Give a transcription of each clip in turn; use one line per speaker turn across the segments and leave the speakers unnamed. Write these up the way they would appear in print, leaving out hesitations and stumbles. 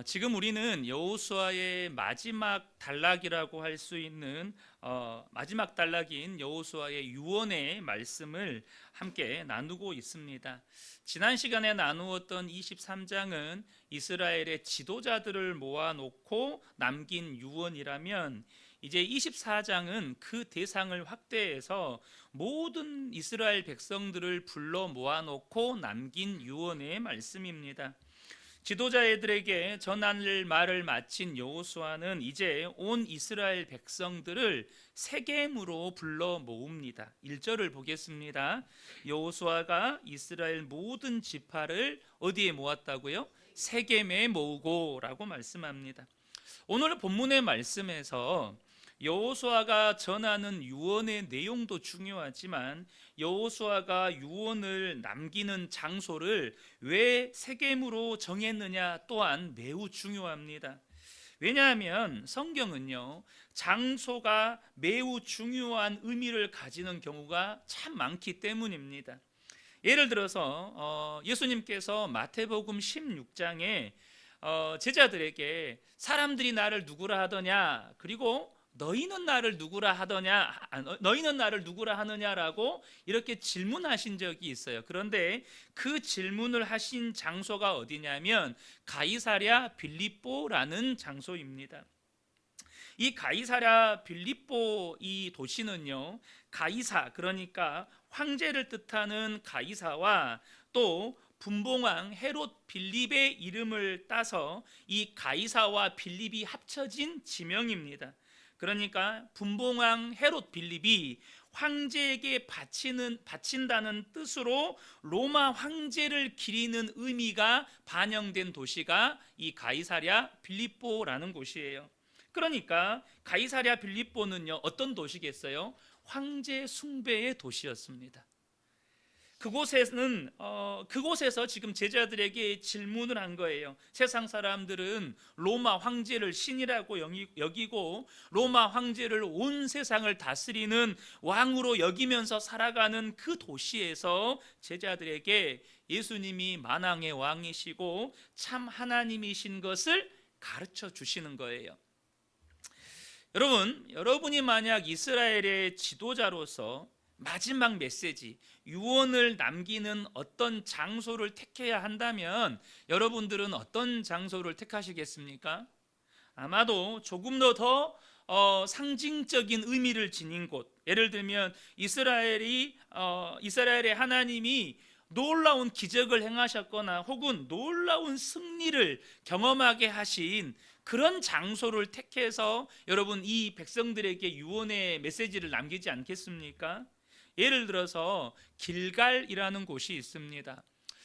지금 우리는 여호수아의 마지막 단락이라고 할 수 있는 마지막 단락인 여호수아의 유언의 말씀을 함께 나누고 있습니다. 지난 시간에 나누었던 23장은 이스라엘의 지도자들을 모아놓고 남긴 유언이라면, 이제 24장은 그 대상을 확대해서 모든 이스라엘 백성들을 불러 모아놓고 남긴 유언의 말씀입니다. 지도자들에게 전할 말을 마친 여호수아는 이제 온 이스라엘 백성들을 세겜으로 불러 모읍니다. 1절을 보겠습니다. 여호수아가 이스라엘 모든 지파를 어디에 모았다고요? 세겜에 모으고라고 말씀합니다. 오늘 본문의 말씀에서 여호수아가 전하는 유언의 내용도 중요하지만 여호수아가 유언을 남기는 장소를 왜 세겜으로 정했느냐 또한 매우 중요합니다. 왜냐하면 성경은요, 장소가 매우 중요한 의미를 가지는 경우가 참 많기 때문입니다. 예를 들어서 예수님께서 마태복음 16장에 제자들에게 사람들이 나를 누구라 하더냐, 그리고 너희는 나를 누구라 하느냐라고 이렇게 질문하신 적이 있어요. 그런데 그 질문을 하신 장소가 어디냐면 가이사랴 빌립보라는 장소입니다. 이 가이사랴 빌립보 이 도시는요, 가이사, 그러니까 황제를 뜻하는 가이사와 또 분봉왕 헤롯 빌립의 이름을 따서 이 가이사와 빌립이 합쳐진 지명입니다. 그러니까 분봉왕 헤롯 빌립이 황제에게 바친다는 뜻으로 로마 황제를 기리는 의미가 반영된 도시가 이 가이사랴 빌립보라는 곳이에요. 그러니까 가이사랴 빌립보는요, 어떤 도시겠어요? 황제 숭배의 도시였습니다. 그곳에서 지금 제자들에게 질문을 한 거예요. 세상 사람들은 로마 황제를 신이라고 여기고 로마 황제를 온 세상을 다스리는 왕으로 여기면서 살아가는 그 도시에서 제자들에게 예수님이 만왕의 왕이시고 참 하나님이신 것을 가르쳐 주시는 거예요. 여러분이 만약 이스라엘의 지도자로서 마지막 메시지, 유언을 남기는 어떤 장소를 택해야 한다면 여러분들은 어떤 장소를 택하시겠습니까? 아마도 조금 더 상징적인 의미를 지닌 곳, 예를 들면 이스라엘의 하나님이 놀라운 기적을 행하셨거나 혹은 놀라운 승리를 경험하게 하신 그런 장소를 택해서 여러분 이 백성들에게 유언의 메시지를 남기지 않겠습니까? 예를 들어서 길갈이라는 곳이 있습니다.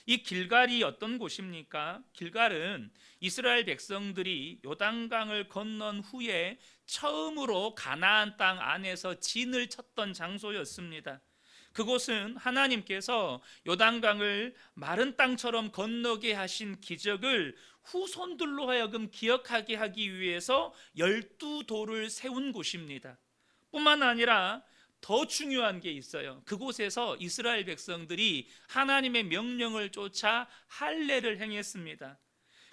이 길갈이 어떤 곳입니까? 길갈은 이스라엘 백성들이 요단강을 건넌 후에 처음으로 가나안 땅 안에서 진을 쳤던 장소였습니다. 그곳은 하나님께서 요단강을 마른 땅처럼 건너게 하신 기적을 후손들로 하여금 기억하게 하기 위해서 12돌을 세운 곳입니다. 뿐만 아니라 더 중요한 게 있어요. 그곳에서 이스라엘 백성들이 하나님의 명령을 쫓아 할례를 행했습니다.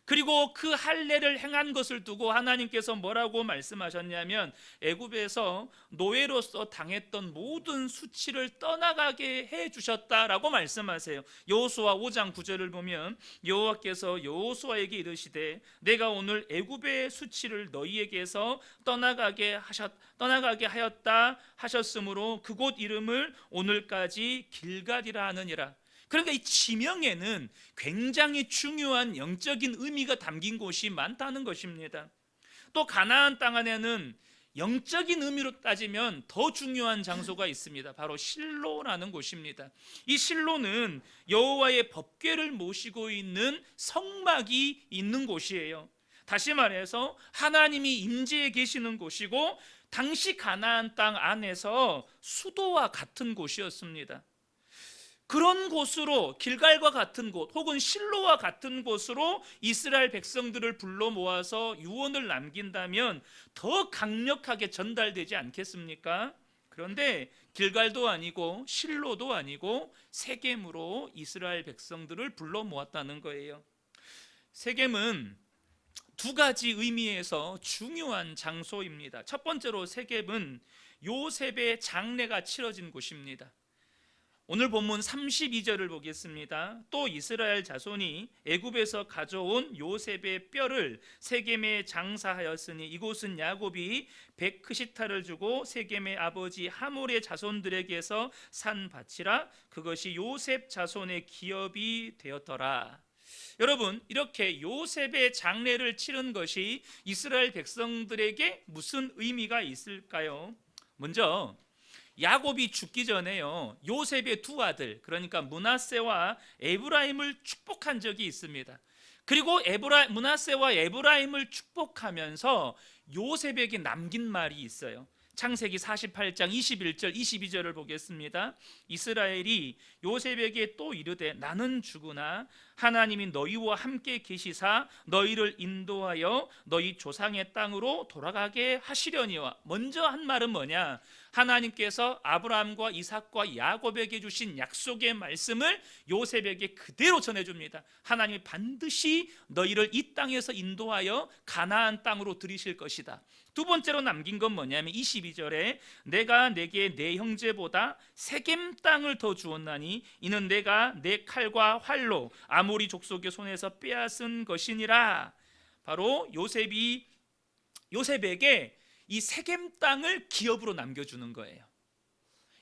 그리고 그 할례를 행한 것을 두고 하나님께서 뭐라고 말씀하셨냐면 애굽에서 노예로서 당했던 모든 수치를 떠나가게 해주셨다라고 말씀하세요. 여호수아 5장 9절을 보면 여호와께서 여호수아에게 이르시되 내가 오늘 애굽의 수치를 너희에게서 떠나가게 하였다 하셨으므로 그곳 이름을 오늘까지 길갈이라 하느니라. 그러니까 이 지명에는 굉장히 중요한 영적인 의미가 담긴 곳이 많다는 것입니다. 또 가나안 땅 안에는 영적인 의미로 따지면 더 중요한 장소가 있습니다. 바로 실로라는 곳입니다. 이 실로는 여호와의 법궤를 모시고 있는 성막이 있는 곳이에요. 다시 말해서 하나님이 임재해 계시는 곳이고 당시 가나안 땅 안에서 수도와 같은 곳이었습니다. 그런 곳으로, 길갈과 같은 곳 혹은 실로와 같은 곳으로 이스라엘 백성들을 불러 모아서 유언을 남긴다면 더 강력하게 전달되지 않겠습니까? 그런데 길갈도 아니고 실로도 아니고 세겜으로 이스라엘 백성들을 불러 모았다는 거예요. 세겜은 두 가지 의미에서 중요한 장소입니다. 첫 번째로 세겜은 요셉의 장례가 치러진 곳입니다. 오늘 본문 32절을 보겠습니다. 또 이스라엘 자손이 애굽에서 가져온 요셉의 뼈를 세겜에 장사하였으니 이곳은 야곱이 백크시타를 주고 세겜의 아버지 하몰의 자손들에게서 산 밭이라. 그것이 요셉 자손의 기업이 되었더라. 여러분, 이렇게 요셉의 장례를 치른 것이 이스라엘 백성들에게 무슨 의미가 있을까요? 먼저 야곱이 죽기 전에요, 요셉의 두 아들, 그러니까 므낫세와 에브라임을 축복한 적이 있습니다. 그리고 므낫세와 에브라임을 축복하면서 요셉에게 남긴 말이 있어요. 창세기 48장 21절 22절을 보겠습니다. 이스라엘이 요셉에게 또 이르되 나는 죽으나 하나님이 너희와 함께 계시사 너희를 인도하여 너희 조상의 땅으로 돌아가게 하시려니와. 먼저 한 말은 뭐냐? 하나님께서 아브라함과 이삭과 야곱에게 주신 약속의 말씀을 요셉에게 그대로 전해줍니다. 하나님이 반드시 너희를 이 땅에서 인도하여 가나안 땅으로 들이실 것이다. 두 번째로 남긴 건 뭐냐면 22절에 내가 내게 내 형제보다 세겜 땅을 더 주었나니 이는 내가 내 칼과 활로 아모리 족속의 손에서 빼앗은 것이니라. 바로 요셉에게 이 세겜 땅을 기업으로 남겨주는 거예요.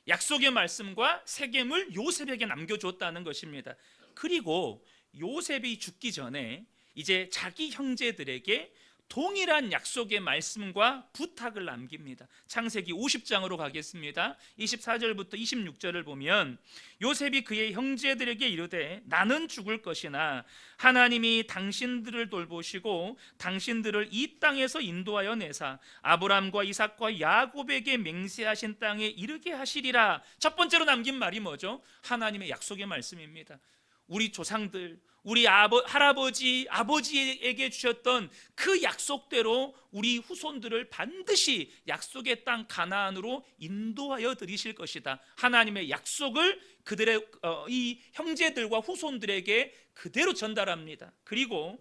약속의 말씀과 세겜을 요셉에게 남겨줬다는 것입니다. 그리고 요셉이 죽기 전에 이제 자기 형제들에게 동일한 약속의 말씀과 부탁을 남깁니다. 창세기 50장으로 가겠습니다. 24절부터 26절을 보면 요셉이 그의 형제들에게 이르되 나는 죽을 것이나 하나님이 당신들을 돌보시고 당신들을 이 땅에서 인도하여 내사 아브람과 이삭과 야곱에게 맹세하신 땅에 이르게 하시리라. 첫 번째로 남긴 말이 뭐죠? 하나님의 약속의 말씀입니다. 우리 조상들, 우리 할아버지, 아버지에게 주셨던 그 약속대로 우리 후손들을 반드시 약속의 땅 가나안으로 인도하여 드리실 것이다. 하나님의 약속을 그들의 이 형제들과 후손들에게 그대로 전달합니다. 그리고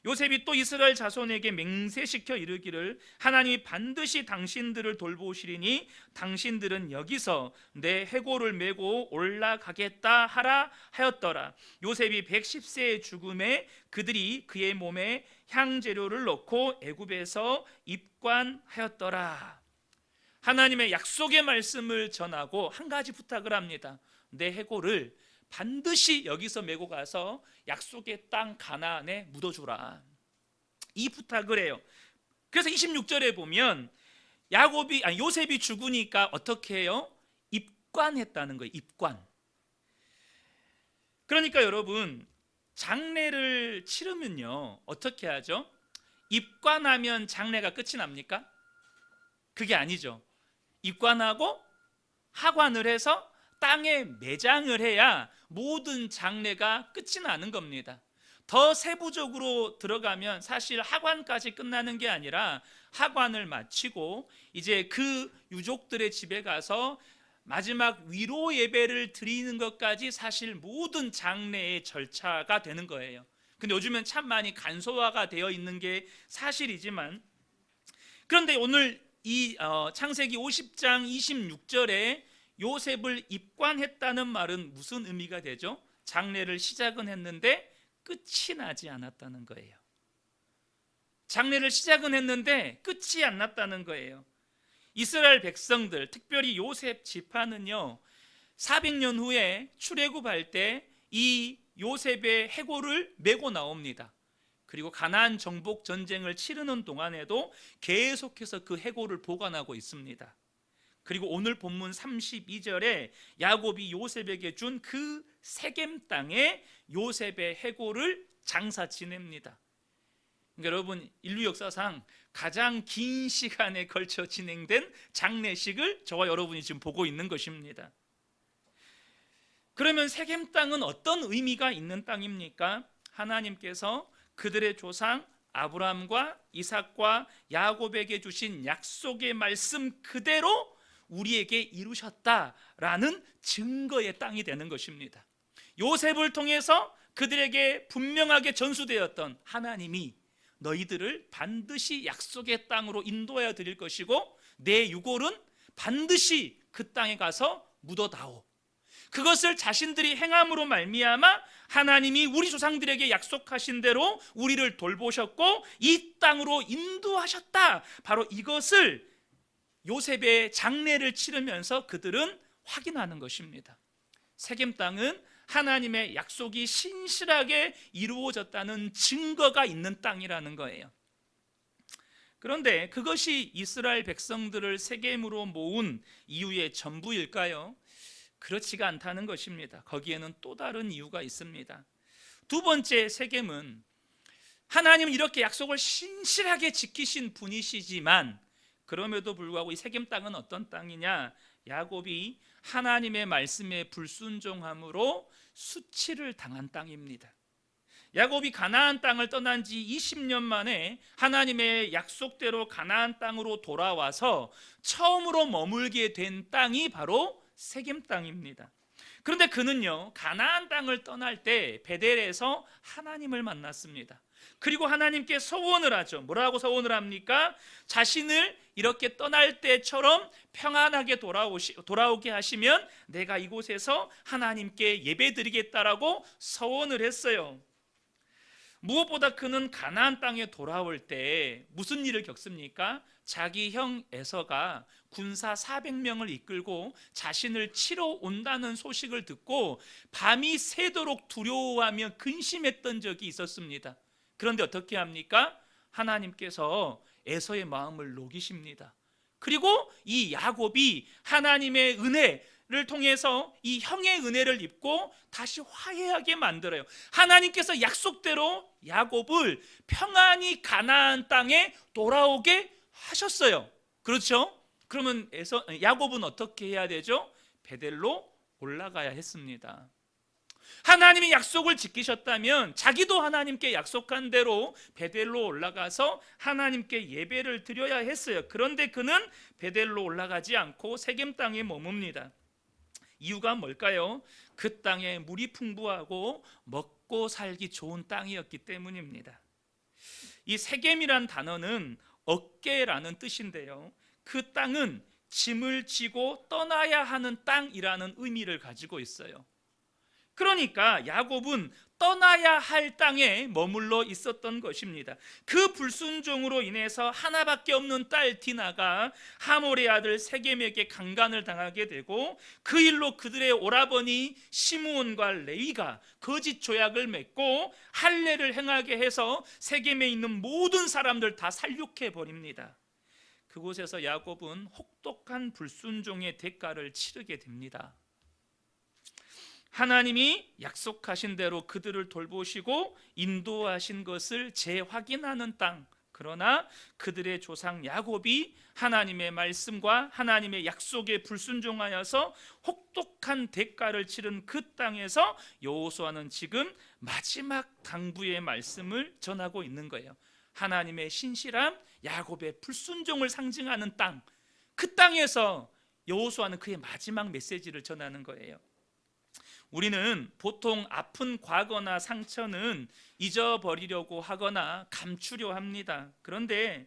요셉이 또 이스라엘 자손에게 맹세시켜 이르기를 하나님이 반드시 당신들을 돌보시리니 당신들은 여기서 내 해골을 메고 올라가겠다 하라 하였더라. 요셉이 110세의 죽음에 그들이 그의 몸에 향재료를 넣고 애굽에서 입관하였더라. 하나님의 약속의 말씀을 전하고 한 가지 부탁을 합니다. 내 해골을 반드시 여기서 메고 가서 약속의 땅 가나안에 묻어주라. 이 부탁을 해요. 그래서 26절에 보면 요셉이 죽으니까 어떻게 해요? 입관했다는 거예요. 입관. 그러니까 여러분, 장례를 치르면요 어떻게 하죠? 입관하면 장례가 끝이 납니까? 그게 아니죠. 입관하고 하관을 해서 땅에 매장을 해야 모든 장례가 끝이 나는 겁니다. 더 세부적으로 들어가면 사실 하관까지 끝나는 게 아니라 하관을 마치고 이제 그 유족들의 집에 가서 마지막 위로 예배를 드리는 것까지 사실 모든 장례의 절차가 되는 거예요. 근데 요즘엔 참 많이 간소화가 되어 있는 게 사실이지만, 그런데 오늘 이 창세기 50장 26절에 요셉을 입관했다는 말은 무슨 의미가 되죠? 장례를 시작은 했는데 끝이 나지 않았다는 거예요. 장례를 시작은 했는데 끝이 안 났다는 거예요. 이스라엘 백성들, 특별히 요셉 지파는요 400년 후에 출애굽할 때 이 요셉의 해골을 메고 나옵니다. 그리고 가나안 정복 전쟁을 치르는 동안에도 계속해서 그 해골을 보관하고 있습니다. 그리고 오늘 본문 32절에 야곱이 요셉에게 준 그 세겜 땅에 요셉의 해골을 장사 지냅니다. 그러니까 여러분, 인류 역사상 가장 긴 시간에 걸쳐 진행된 장례식을 저와 여러분이 지금 보고 있는 것입니다. 그러면 세겜 땅은 어떤 의미가 있는 땅입니까? 하나님께서 그들의 조상 아브라함과 이삭과 야곱에게 주신 약속의 말씀 그대로 우리에게 이루셨다라는 증거의 땅이 되는 것입니다. 요셉을 통해서 그들에게 분명하게 전수되었던 하나님이 너희들을 반드시 약속의 땅으로 인도하여 드릴 것이고 내 유골은 반드시 그 땅에 가서 묻어다오. 그것을 자신들이 행함으로 말미암아 하나님이 우리 조상들에게 약속하신 대로 우리를 돌보셨고 이 땅으로 인도하셨다. 바로 이것을 요셉의 장례를 치르면서 그들은 확인하는 것입니다. 세겜 땅은 하나님의 약속이 신실하게 이루어졌다는 증거가 있는 땅이라는 거예요. 그런데 그것이 이스라엘 백성들을 세겜으로 모은 이유의 전부일까요? 그렇지가 않다는 것입니다. 거기에는 또 다른 이유가 있습니다. 두 번째, 세겜은 하나님은 이렇게 약속을 신실하게 지키신 분이시지만 그럼에도 불구하고 이 세겜 땅은 어떤 땅이냐? 야곱이 하나님의 말씀에 불순종함으로 수치를 당한 땅입니다. 야곱이 가나안 땅을 떠난 지 20년 만에 하나님의 약속대로 가나안 땅으로 돌아와서 처음으로 머물게 된 땅이 바로 세겜 땅입니다. 그런데 그는요, 가나안 땅을 떠날 때 베델에서 하나님을 만났습니다. 그리고 하나님께 서원을 하죠. 뭐라고 서원을 합니까? 자신을 이렇게 떠날 때처럼 평안하게 돌아오게 하시면 내가 이곳에서 하나님께 예배드리겠다라고 서원을 했어요. 무엇보다 그는 가나안 땅에 돌아올 때 무슨 일을 겪습니까? 자기 형 에서가 군사 400명을 이끌고 자신을 치러 온다는 소식을 듣고 밤이 새도록 두려워하며 근심했던 적이 있었습니다. 그런데 어떻게 합니까? 하나님께서 에서의 마음을 녹이십니다. 그리고 이 야곱이 하나님의 은혜를 통해서 이 형의 은혜를 입고 다시 화해하게 만들어요. 하나님께서 약속대로 야곱을 평안히 가나안 땅에 돌아오게 하셨어요. 그렇죠? 그러면 야곱은 어떻게 해야 되죠? 베델로 올라가야 했습니다. 하나님이 약속을 지키셨다면 자기도 하나님께 약속한 대로 베델로 올라가서 하나님께 예배를 드려야 했어요. 그런데 그는 베델로 올라가지 않고 세겜 땅에 머뭅니다. 이유가 뭘까요? 그 땅에 물이 풍부하고 먹고 살기 좋은 땅이었기 때문입니다. 이 세겜이란 단어는 어깨라는 뜻인데요, 그 땅은 짐을 지고 떠나야 하는 땅이라는 의미를 가지고 있어요. 그러니까 야곱은 떠나야 할 땅에 머물러 있었던 것입니다. 그 불순종으로 인해서 하나밖에 없는 딸 디나가 하몰의 아들 세겜에게 강간을 당하게 되고 그 일로 그들의 오라버니 시므온과 레위가 거짓 조약을 맺고 할례를 행하게 해서 세겜에 있는 모든 사람들 다 살육해 버립니다. 그곳에서 야곱은 혹독한 불순종의 대가를 치르게 됩니다. 하나님이 약속하신 대로 그들을 돌보시고 인도하신 것을 재확인하는 땅, 그러나 그들의 조상 야곱이 하나님의 말씀과 하나님의 약속에 불순종하여서 혹독한 대가를 치른 그 땅에서 여호수아는 지금 마지막 당부의 말씀을 전하고 있는 거예요. 하나님의 신실함, 야곱의 불순종을 상징하는 땅, 그 땅에서 여호수아는 그의 마지막 메시지를 전하는 거예요. 우리는 보통 아픈 과거나 상처는 잊어버리려고 하거나 감추려 합니다. 그런데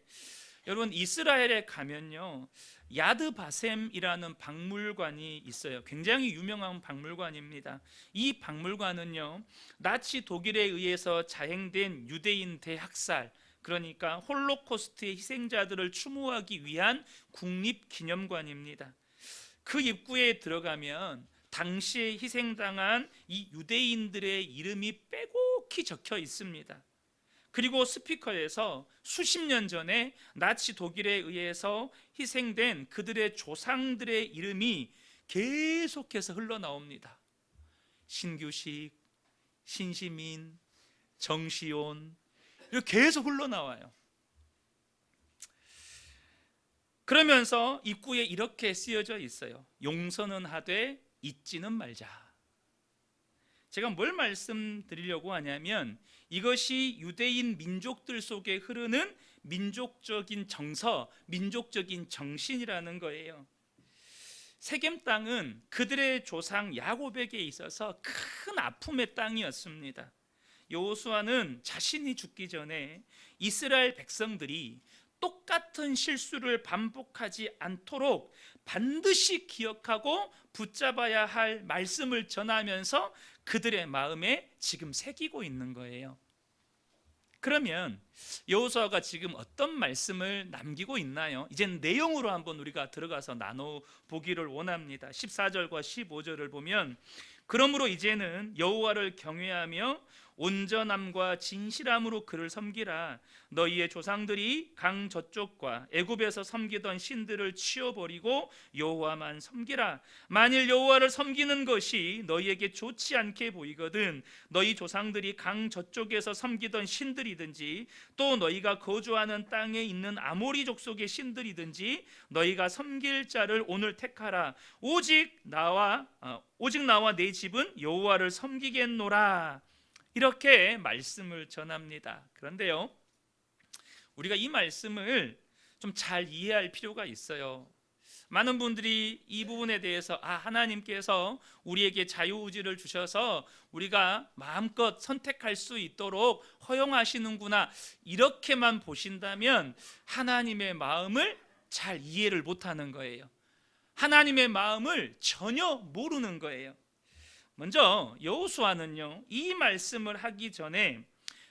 여러분, 이스라엘에 가면요, 야드바셈이라는 박물관이 있어요. 굉장히 유명한 박물관입니다. 이 박물관은요, 나치 독일에 의해서 자행된 유대인 대학살, 그러니까 홀로코스트의 희생자들을 추모하기 위한 국립기념관입니다. 그 입구에 들어가면 당시에 희생당한 이 유대인들의 이름이 빼곡히 적혀 있습니다. 그리고 스피커에서 수십 년 전에 나치 독일에 의해서 희생된 그들의 조상들의 이름이 계속해서 흘러나옵니다. 신규식, 신시민, 정시온, 이렇게 계속 흘러나와요. 그러면서 입구에 이렇게 쓰여져 있어요. 용서는 하되 잊지는 말자. 제가 뭘 말씀드리려고 하냐면 이것이 유대인 민족들 속에 흐르는 민족적인 정서, 민족적인 정신이라는 거예요. 세겜 땅은 그들의 조상 야곱에게 있어서 큰 아픔의 땅이었습니다. 여호수아는 자신이 죽기 전에 이스라엘 백성들이 똑같은 실수를 반복하지 않도록 반드시 기억하고 붙잡아야 할 말씀을 전하면서 그들의 마음에 지금 새기고 있는 거예요. 그러면 여호수아가 지금 어떤 말씀을 남기고 있나요? 이젠 내용으로 한번 우리가 들어가서 나눠보기를 원합니다. 14절과 15절을 보면, 그러므로 이제는 여호와를 경외하며 온전함과 진실함으로 그를 섬기라. 너희의 조상들이 강 저쪽과 애굽에서 섬기던 신들을 치워버리고 여호와만 섬기라. 만일 여호와를 섬기는 것이 너희에게 좋지 않게 보이거든 너희 조상들이 강 저쪽에서 섬기던 신들이든지 또 너희가 거주하는 땅에 있는 아모리 족속의 신들이든지 너희가 섬길 자를 오늘 택하라. 오직 나와 내 집은 여호와를 섬기겠노라. 이렇게 말씀을 전합니다. 그런데요, 우리가 이 말씀을 좀 잘 이해할 필요가 있어요. 많은 분들이 이 부분에 대해서 하나님께서 우리에게 자유의지를 주셔서 우리가 마음껏 선택할 수 있도록 허용하시는구나, 이렇게만 보신다면 하나님의 마음을 잘 이해를 못하는 거예요. 하나님의 마음을 전혀 모르는 거예요. 먼저 여호수아는요, 이 말씀을 하기 전에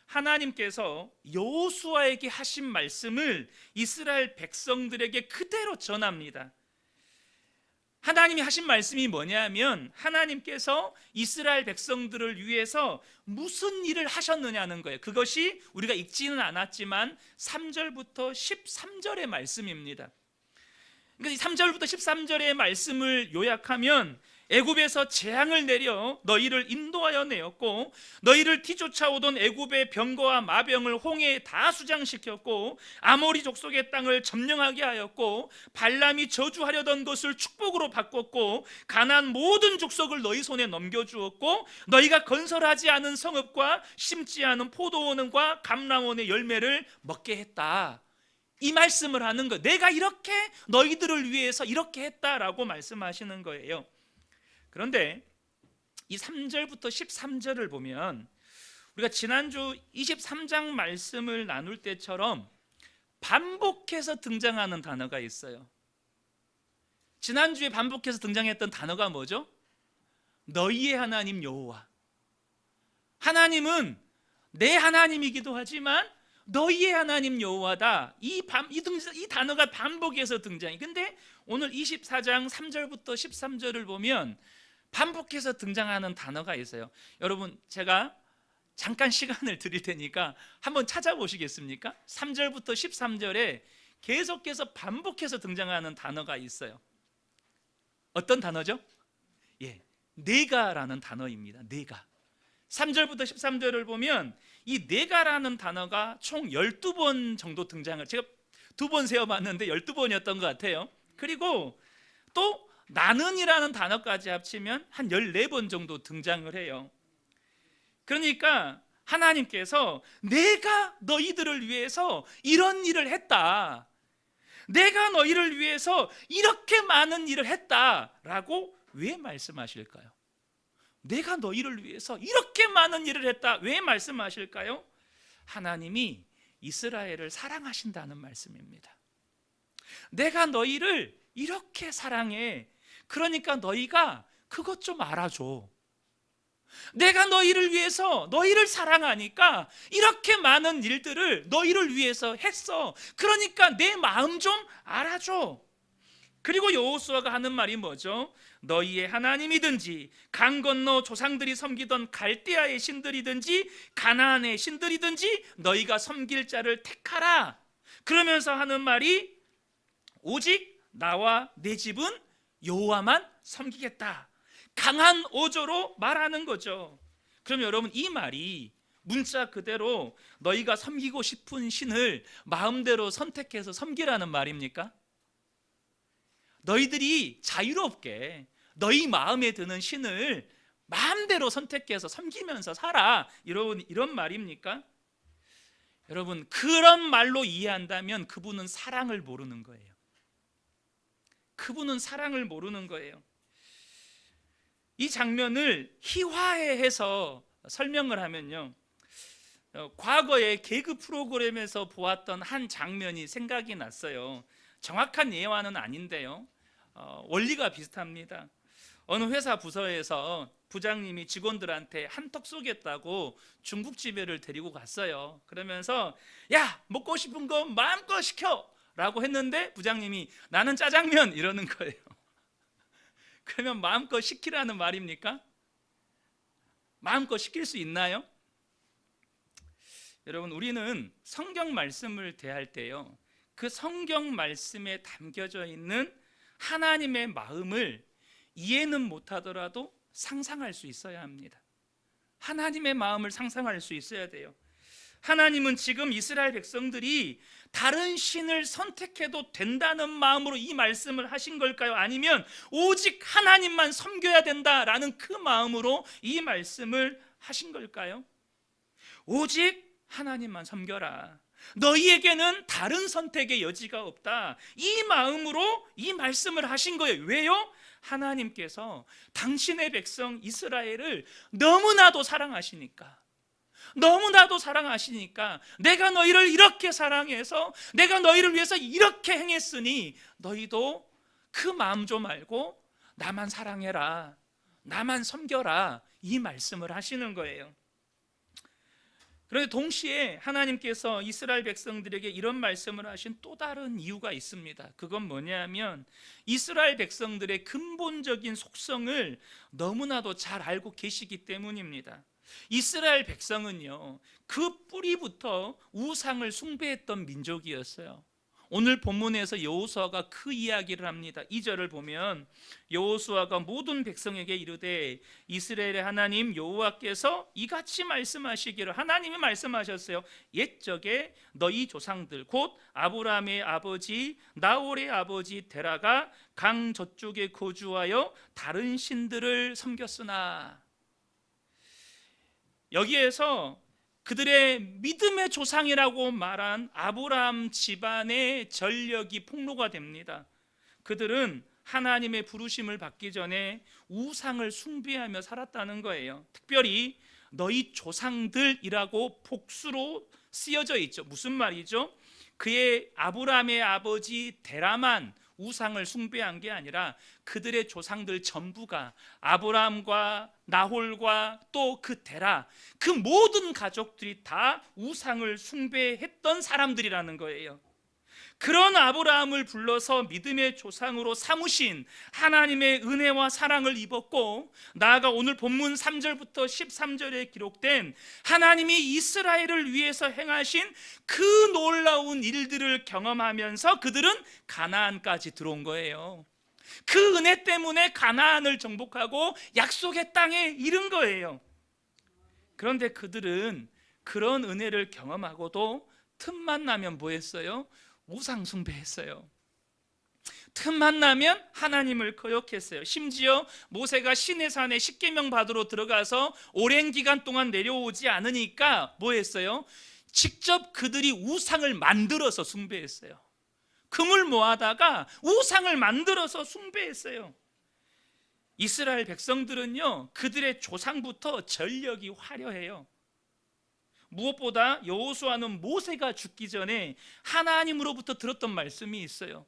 하나님께서 여호수아에게 하신 말씀을 이스라엘 백성들에게 그대로 전합니다. 하나님이 하신 말씀이 뭐냐면, 하나님께서 이스라엘 백성들을 위해서 무슨 일을 하셨느냐는 거예요. 그것이 우리가 읽지는 않았지만 3절부터 13절의 말씀입니다. 그러니까 3절부터 13절의 말씀을 요약하면, 애굽에서 재앙을 내려 너희를 인도하여 내었고 너희를 뒤쫓아오던 애굽의 병거와 마병을 홍해에 다 수장시켰고 아모리 족속의 땅을 점령하게 하였고 발람이 저주하려던 것을 축복으로 바꿨고 가나안 모든 족속을 너희 손에 넘겨주었고 너희가 건설하지 않은 성읍과 심지 않은 포도원과 감람원의 열매를 먹게 했다. 이 말씀을 하는 거예요. 내가 이렇게 너희들을 위해서 이렇게 했다라고 말씀하시는 거예요. 그런데 이 3절부터 13절을 보면 우리가 지난주 23장 말씀을 나눌 때처럼 반복해서 등장하는 단어가 있어요. 지난주에 반복해서 등장했던 단어가 뭐죠? 너희의 하나님 여호와. 하나님은 내 하나님이기도 하지만 너희의 하나님 여호와다. 이 단어가 반복해서 등장해. 근데 오늘 24장 3절부터 13절을 보면 반복해서 등장하는 단어가 있어요. 여러분, 제가 잠깐 시간을 드릴 테니까 한번 찾아보시겠습니까? 3절부터 13절에 계속해서 반복해서 등장하는 단어가 있어요. 어떤 단어죠? 내가라는 단어입니다. 내가. 3절부터 13절을 보면 이 내가라는 단어가 총 12번 정도 등장을, 제가 2번 세어봤는데 12번이었던 것 같아요. 그리고 또 나는이라는 단어까지 합치면 한 14번 정도 등장을 해요. 그러니까 하나님께서 내가 너희들을 위해서 이런 일을 했다, 내가 너희를 위해서 이렇게 많은 일을 했다라고 왜 말씀하실까요? 내가 너희를 위해서 이렇게 많은 일을 했다, 왜 말씀하실까요? 하나님이 이스라엘을 사랑하신다는 말씀입니다. 내가 너희를 이렇게 사랑해. 그러니까 너희가 그것 좀 알아줘. 내가 너희를 위해서, 너희를 사랑하니까 이렇게 많은 일들을 너희를 위해서 했어. 그러니까 내 마음 좀 알아줘. 그리고 여호수아가 하는 말이 뭐죠? 너희의 하나님이든지 강 건너 조상들이 섬기던 갈대아의 신들이든지 가나안의 신들이든지 너희가 섬길 자를 택하라. 그러면서 하는 말이 오직 나와 내 집은 여호와만 섬기겠다. 강한 어조로 말하는 거죠. 그럼 여러분, 이 말이 문자 그대로 너희가 섬기고 싶은 신을 마음대로 선택해서 섬기라는 말입니까? 너희들이 자유롭게 너희 마음에 드는 신을 마음대로 선택해서 섬기면서 살아, 이런 말입니까? 여러분, 그런 말로 이해한다면 그분은 사랑을 모르는 거예요. 그분은 사랑을 모르는 거예요. 이 장면을 희화해서 설명을 하면요, 과거의 개그 프로그램에서 보았던 한 장면이 생각이 났어요. 정확한 예화는 아닌데요, 원리가 비슷합니다. 어느 회사 부서에서 부장님이 직원들한테 한턱 쏘겠다고 중국집에를 데리고 갔어요. 그러면서 야, 먹고 싶은 거 마음껏 시켜 라고 했는데 부장님이 나는 짜장면 이러는 거예요. 그러면 마음껏 시키라는 말입니까? 마음껏 시킬 수 있나요? 여러분, 우리는 성경 말씀을 대할 때요, 그 성경 말씀에 담겨져 있는 하나님의 마음을 이해는 못하더라도 상상할 수 있어야 합니다. 하나님의 마음을 상상할 수 있어야 돼요. 하나님은 지금 이스라엘 백성들이 다른 신을 선택해도 된다는 마음으로 이 말씀을 하신 걸까요? 아니면 오직 하나님만 섬겨야 된다라는 그 마음으로 이 말씀을 하신 걸까요? 오직 하나님만 섬겨라, 너희에게는 다른 선택의 여지가 없다, 이 마음으로 이 말씀을 하신 거예요. 왜요? 하나님께서 당신의 백성 이스라엘을 너무나도 사랑하시니까, 너무나도 사랑하시니까 내가 너희를 이렇게 사랑해서 내가 너희를 위해서 이렇게 행했으니 너희도 그 마음 좀 알고 나만 사랑해라, 나만 섬겨라, 이 말씀을 하시는 거예요. 그런데 동시에 하나님께서 이스라엘 백성들에게 이런 말씀을 하신 또 다른 이유가 있습니다. 그건 뭐냐면 이스라엘 백성들의 근본적인 속성을 너무나도 잘 알고 계시기 때문입니다. 이스라엘 백성은요, 그 뿌리부터 우상을 숭배했던 민족이었어요. 오늘 본문에서 여호수아가 그 이야기를 합니다. 2절을 보면 여호수아가 모든 백성에게 이르되 이스라엘의 하나님 여호와께서 이같이 말씀하시기를, 하나님이 말씀하셨어요. 옛적에 너희 조상들 곧 아브라함의 아버지 나홀의 아버지 데라가 강 저쪽에 거주하여 다른 신들을 섬겼으나, 여기에서 그들의 믿음의 조상이라고 말한 아브라함 집안의 전력이 폭로가 됩니다. 그들은 하나님의 부르심을 받기 전에 우상을 숭배하며 살았다는 거예요. 특별히 너희 조상들이라고 복수로 쓰여져 있죠. 무슨 말이죠? 그의 아브라함의 아버지 데라만 우상을 숭배한 게 아니라 그들의 조상들 전부가 아브라함과 나홀과 또 그 데라, 그 모든 가족들이 다 우상을 숭배했던 사람들이라는 거예요. 그런 아브라함을 불러서 믿음의 조상으로 삼으신 하나님의 은혜와 사랑을 입었고, 나아가 오늘 본문 3절부터 13절에 기록된 하나님이 이스라엘을 위해서 행하신 그 놀라운 일들을 경험하면서 그들은 가나안까지 들어온 거예요. 그 은혜 때문에 가나안을 정복하고 약속의 땅에 이른 거예요. 그런데 그들은 그런 은혜를 경험하고도 틈만 나면 뭐 했어요? 우상 숭배했어요. 틈만 나면 하나님을 거역했어요. 심지어 모세가 시내산에 십계명 받으러 들어가서 오랜 기간 동안 내려오지 않으니까 뭐 했어요? 직접 그들이 우상을 만들어서 숭배했어요. 금을 모아다가 우상을 만들어서 숭배했어요. 이스라엘 백성들은요, 그들의 조상부터 전력이 화려해요. 무엇보다 여호수아는 모세가 죽기 전에 하나님으로부터 들었던 말씀이 있어요.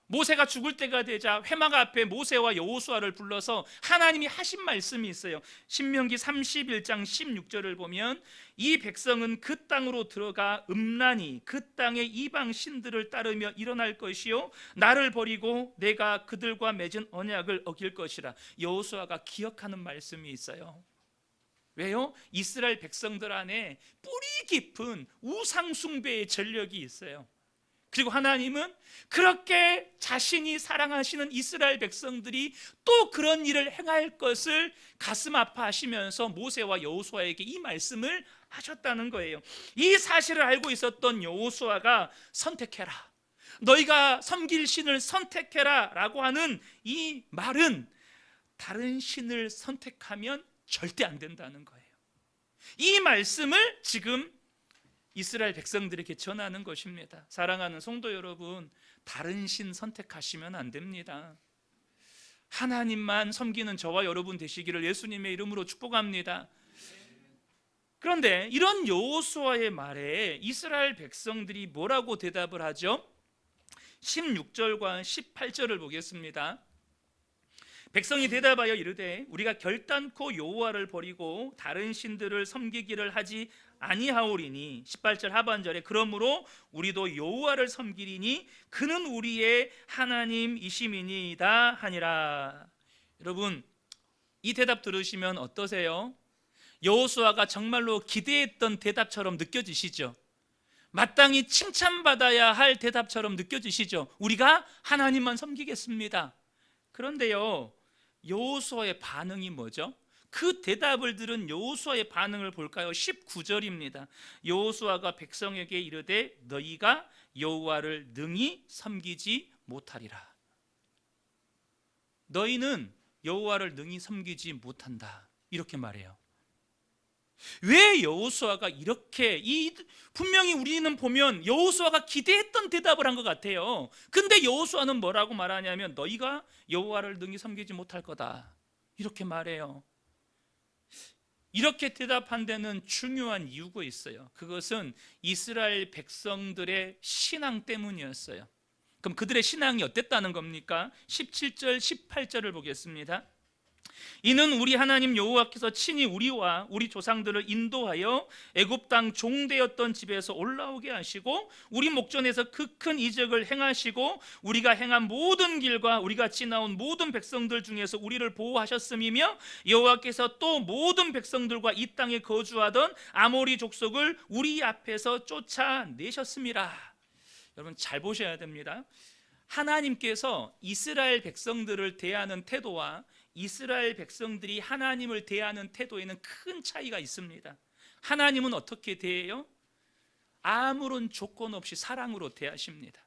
모세가 죽을 때가 되자 회막 앞에 모세와 여호수아를 불러서 하나님이 하신 말씀이 있어요. 신명기 31장 16절을 보면 이 백성은 그 땅으로 들어가 음란히 그 땅의 이방 신들을 따르며 일어날 것이요 나를 버리고 내가 그들과 맺은 언약을 어길 것이라. 여호수아가 기억하는 말씀이 있어요. 왜요? 이스라엘 백성들 안에 뿌리 깊은 우상 숭배의 전력이 있어요. 그리고 하나님은 그렇게 자신이 사랑하시는 이스라엘 백성들이 또 그런 일을 행할 것을 가슴 아파하시면서 모세와 여호수아에게 이 말씀을 하셨다는 거예요. 이 사실을 알고 있었던 여호수아가 선택해라, 너희가 섬길 신을 선택해라 라고 하는 이 말은 다른 신을 선택하면 절대 안 된다는 거예요. 이 말씀을 지금 이스라엘 백성들에게 전하는 것입니다. 사랑하는 성도 여러분, 다른 신 선택하시면 안 됩니다. 하나님만 섬기는 저와 여러분 되시기를 예수님의 이름으로 축복합니다. 그런데 이런 여호수아의 말에 이스라엘 백성들이 뭐라고 대답을 하죠? 16절과 18절을 보겠습니다. 백성이 대답하여 이르되 우리가 결단코 여호와를 버리고 다른 신들을 섬기기를 하지 아니하오리니, 18절 하반절에 그러므로 우리도 여호와를 섬기리니 그는 우리의 하나님이심이니이다 하니라. 여러분, 이 대답 들으시면 어떠세요? 여호수아가 정말로 기대했던 대답처럼 느껴지시죠? 마땅히 칭찬받아야 할 대답처럼 느껴지시죠? 우리가 하나님만 섬기겠습니다. 그런데요, 여호수아의 반응이 뭐죠? 그 대답을 들은 여호수아의 반응을 볼까요? 19절입니다. 여호수아가 백성에게 이르되 너희가 여호와를 능히 섬기지 못하리라. 너희는 여호와를 능히 섬기지 못한다, 이렇게 말해요. 왜 여호수아가 이렇게, 분명히 우리는 보면 여호수아가 기대했던 대답을 한 것 같아요. 근데 여호수아는 뭐라고 말하냐면 너희가 여호와를 능히 섬기지 못할 거다, 이렇게 말해요. 이렇게 대답한 데는 중요한 이유가 있어요. 그것은 이스라엘 백성들의 신앙 때문이었어요. 그럼 그들의 신앙이 어땠다는 겁니까? 17절 18절을 보겠습니다. 이는 우리 하나님 여호와께서 친히 우리와 우리 조상들을 인도하여 애굽 땅 종되었던 집에서 올라오게 하시고 우리 목전에서 그 큰 이적을 행하시고 우리가 행한 모든 길과 우리가 지나온 모든 백성들 중에서 우리를 보호하셨음이며 여호와께서 또 모든 백성들과 이 땅에 거주하던 아모리 족속을 우리 앞에서 쫓아내셨음이라. 여러분, 잘 보셔야 됩니다. 하나님께서 이스라엘 백성들을 대하는 태도와 이스라엘 백성들이 하나님을 대하는 태도에는 큰 차이가 있습니다. 하나님은 어떻게 대해요? 아무런 조건 없이 사랑으로 대하십니다.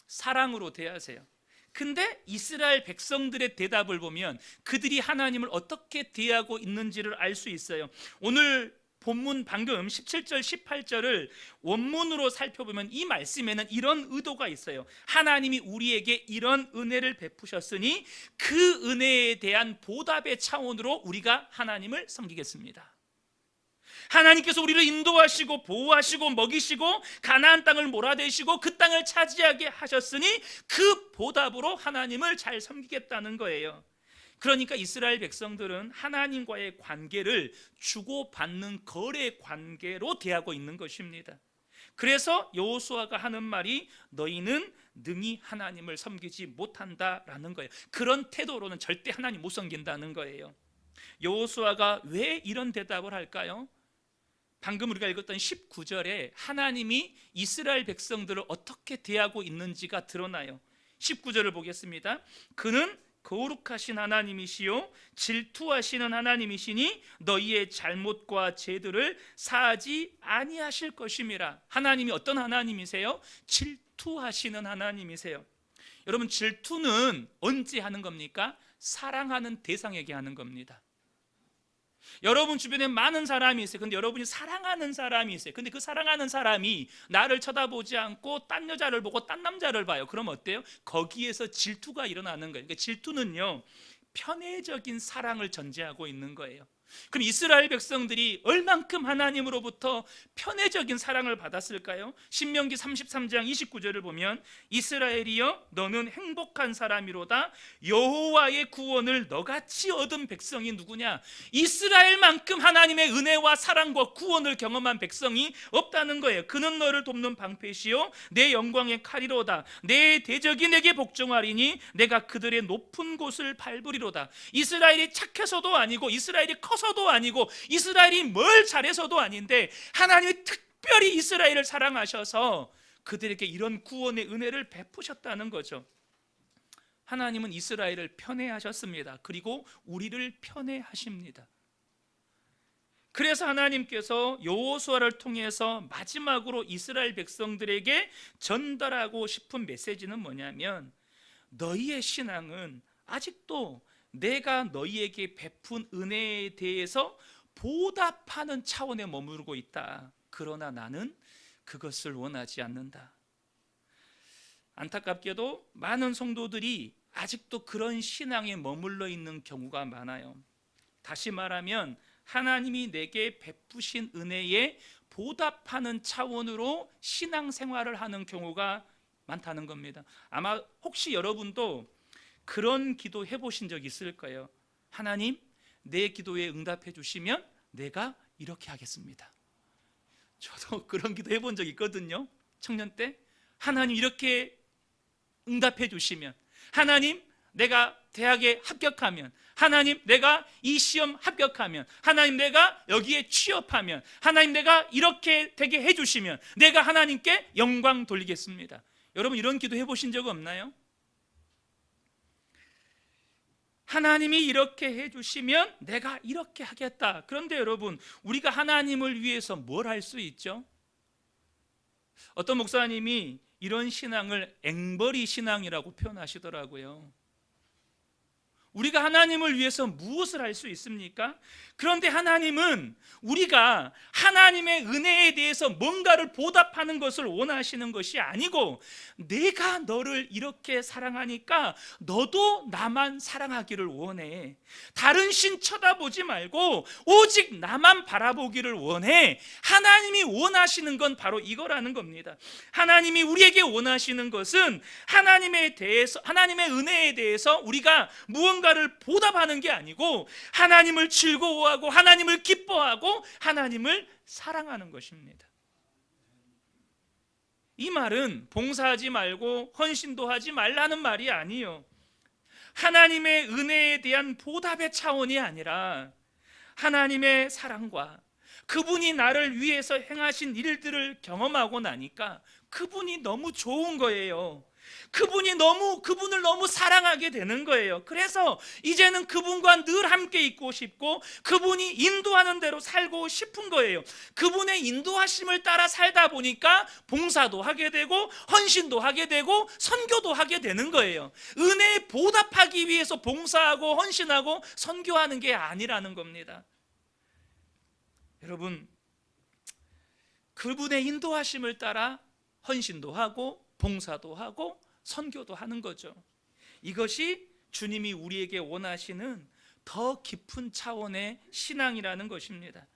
사랑으로 대하세요. 근데 이스라엘 백성들의 대답을 보면 그들이 하나님을 어떻게 대하고 있는지를 알 수 있어요. 오늘 본문 방금 17절 18절을 원문으로 살펴보면 이 말씀에는 이런 의도가 있어요. 하나님이 우리에게 이런 은혜를 베푸셨으니 그 은혜에 대한 보답의 차원으로 우리가 하나님을 섬기겠습니다. 하나님께서 우리를 인도하시고 보호하시고 먹이시고 가나안 땅을 몰아내시고 그 땅을 차지하게 하셨으니 그 보답으로 하나님을 잘 섬기겠다는 거예요. 그러니까 이스라엘 백성들은 하나님과의 관계를 주고받는 거래 관계로 대하고 있는 것입니다. 그래서 여호수아가 하는 말이 너희는 능히 하나님을 섬기지 못한다라는 거예요. 그런 태도로는 절대 하나님 못 섬긴다는 거예요. 여호수아가 왜 이런 대답을 할까요? 방금 우리가 읽었던 19절에 하나님이 이스라엘 백성들을 어떻게 대하고 있는지가 드러나요. 19절을 보겠습니다. 그는 거룩하신 하나님이시요 질투하시는 하나님이시니 너희의 잘못과 죄들을 사하지 아니하실 것임이라. 하나님이 어떤 하나님이세요? 질투하시는 하나님이세요. 여러분, 질투는 언제 하는 겁니까? 사랑하는 대상에게 하는 겁니다. 여러분 주변에 많은 사람이 있어요. 근데 여러분이 사랑하는 사람이 있어요. 근데 그 사랑하는 사람이 나를 쳐다보지 않고 딴 여자를 보고 딴 남자를 봐요. 그럼 어때요? 거기에서 질투가 일어나는 거예요. 그러니까 질투는요, 편애적인 사랑을 전제하고 있는 거예요. 그럼 이스라엘 백성들이 얼만큼 하나님으로부터 편애적인 사랑을 받았을까요? 신명기 33장 29절을 보면 이스라엘이여 너는 행복한 사람이로다 여호와의 구원을 너같이 얻은 백성이 누구냐? 이스라엘만큼 하나님의 은혜와 사랑과 구원을 경험한 백성이 없다는 거예요. 그는 너를 돕는 방패시요 내 영광의 칼이로다 내 대적이 내게 복종하리니 내가 그들의 높은 곳을 밟으리로다. 이스라엘이 착해서도 아니고 이스라엘이 커서도 아니고 이스라엘이 뭘 잘해서도 아닌데 하나님이 특별히 이스라엘을 사랑하셔서 그들에게 이런 구원의 은혜를 베푸셨다는 거죠. 하나님은 이스라엘을 편애하셨습니다. 그리고 우리를 편애하십니다. 그래서 하나님께서 여호수아를 통해서 마지막으로 이스라엘 백성들에게 전달하고 싶은 메시지는 뭐냐면 너희의 신앙은 아직도 내가 너희에게 베푼 은혜에 대해서 보답하는 차원에 머무르고 있다. 그러나 나는 그것을 원하지 않는다. 안타깝게도 많은 성도들이 아직도 그런 신앙에 머물러 있는 경우가 많아요. 다시 말하면 하나님이 내게 베푸신 은혜에 보답하는 차원으로 신앙생활을 하는 경우가 많다는 겁니다. 아마 혹시 여러분도 그런 기도 해보신 적 있을 거예요. 하나님, 내 기도에 응답해 주시면 내가 이렇게 하겠습니다. 저도 그런 기도 해본 적 있거든요. 청년 때 하나님 이렇게 응답해 주시면, 하나님 내가 대학에 합격하면, 하나님 내가 이 시험 합격하면, 하나님 내가 여기에 취업하면, 하나님 내가 이렇게 되게 해주시면 내가 하나님께 영광 돌리겠습니다. 여러분 이런 기도 해보신 적 없나요? 하나님이 이렇게 해주시면 내가 이렇게 하겠다. 그런데 여러분, 우리가 하나님을 위해서 뭘 할 수 있죠? 어떤 목사님이 이런 신앙을 앵벌이 신앙이라고 표현하시더라고요. 우리가 하나님을 위해서 무엇을 할 수 있습니까? 그런데 하나님은 우리가 하나님의 은혜에 대해서 뭔가를 보답하는 것을 원하시는 것이 아니고, 내가 너를 이렇게 사랑하니까 너도 나만 사랑하기를 원해. 다른 신 쳐다보지 말고 오직 나만 바라보기를 원해. 하나님이 원하시는 건 바로 이거라는 겁니다. 하나님이 우리에게 원하시는 것은 하나님의 은혜에 대해서 우리가 무언가를 보답하는 게 아니고, 하나님을 즐거워하고 하나님을 기뻐하고 하나님을 사랑하는 것입니다. 이 말은 봉사하지 말고 헌신도 하지 말라는 말이 아니에요. 하나님의 은혜에 대한 보답의 차원이 아니라 하나님의 사랑과 그분이 나를 위해서 행하신 일들을 경험하고 나니까 그분이 너무 좋은 거예요. 그분을 너무 사랑하게 되는 거예요. 그래서 이제는 그분과 늘 함께 있고 싶고, 그분이 인도하는 대로 살고 싶은 거예요. 그분의 인도하심을 따라 살다 보니까 봉사도 하게 되고 헌신도 하게 되고 선교도 하게 되는 거예요. 은혜에 보답하기 위해서 봉사하고 헌신하고 선교하는 게 아니라는 겁니다. 여러분, 그분의 인도하심을 따라 헌신도 하고 봉사도 하고 선교도 하는 거죠. 이것이 주님이 우리에게 원하시는 더 깊은 차원의 신앙이라는 것입니다.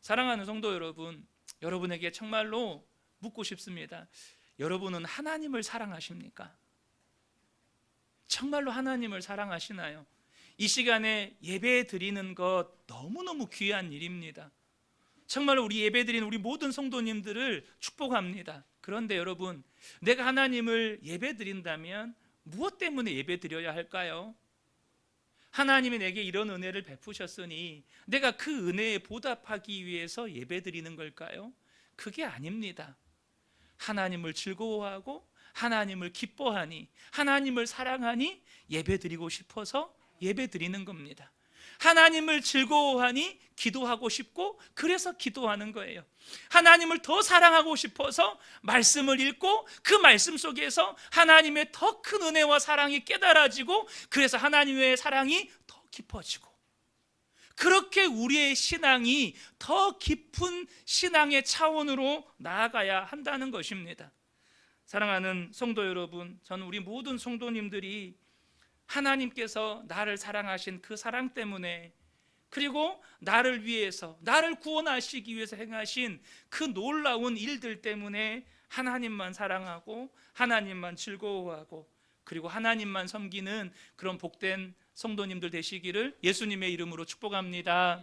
사랑하는 성도 여러분, 여러분에게 정말로 묻고 싶습니다. 여러분은 하나님을 사랑하십니까? 정말로 하나님을 사랑하시나요? 이 시간에 예배 드리는 것 너무너무 귀한 일입니다. 정말로 우리 예배 드리는 우리 모든 성도님들을 축복합니다. 그런데 여러분, 내가 하나님을 예배 드린다면 무엇 때문에 예배 드려야 할까요? 하나님이 내게 이런 은혜를 베푸셨으니 내가 그 은혜에 보답하기 위해서 예배 드리는 걸까요? 그게 아닙니다. 하나님을 즐거워하고 하나님을 기뻐하니, 하나님을 사랑하니 예배 드리고 싶어서 예배 드리는 겁니다. 하나님을 즐거워하니 기도하고 싶고 그래서 기도하는 거예요. 하나님을 더 사랑하고 싶어서 말씀을 읽고 그 말씀 속에서 하나님의 더 큰 은혜와 사랑이 깨달아지고 그래서 하나님의 사랑이 더 깊어지고, 그렇게 우리의 신앙이 더 깊은 신앙의 차원으로 나아가야 한다는 것입니다. 사랑하는 성도 여러분, 저는 우리 모든 성도님들이 하나님께서 나를 사랑하신 그 사랑 때문에, 그리고 나를 위해서, 나를 구원하시기 위해서 행하신 그 놀라운 일들 때문에 하나님만 사랑하고 하나님만 즐거워하고 그리고 하나님만 섬기는 그런 복된 성도님들 되시기를 예수님의 이름으로 축복합니다.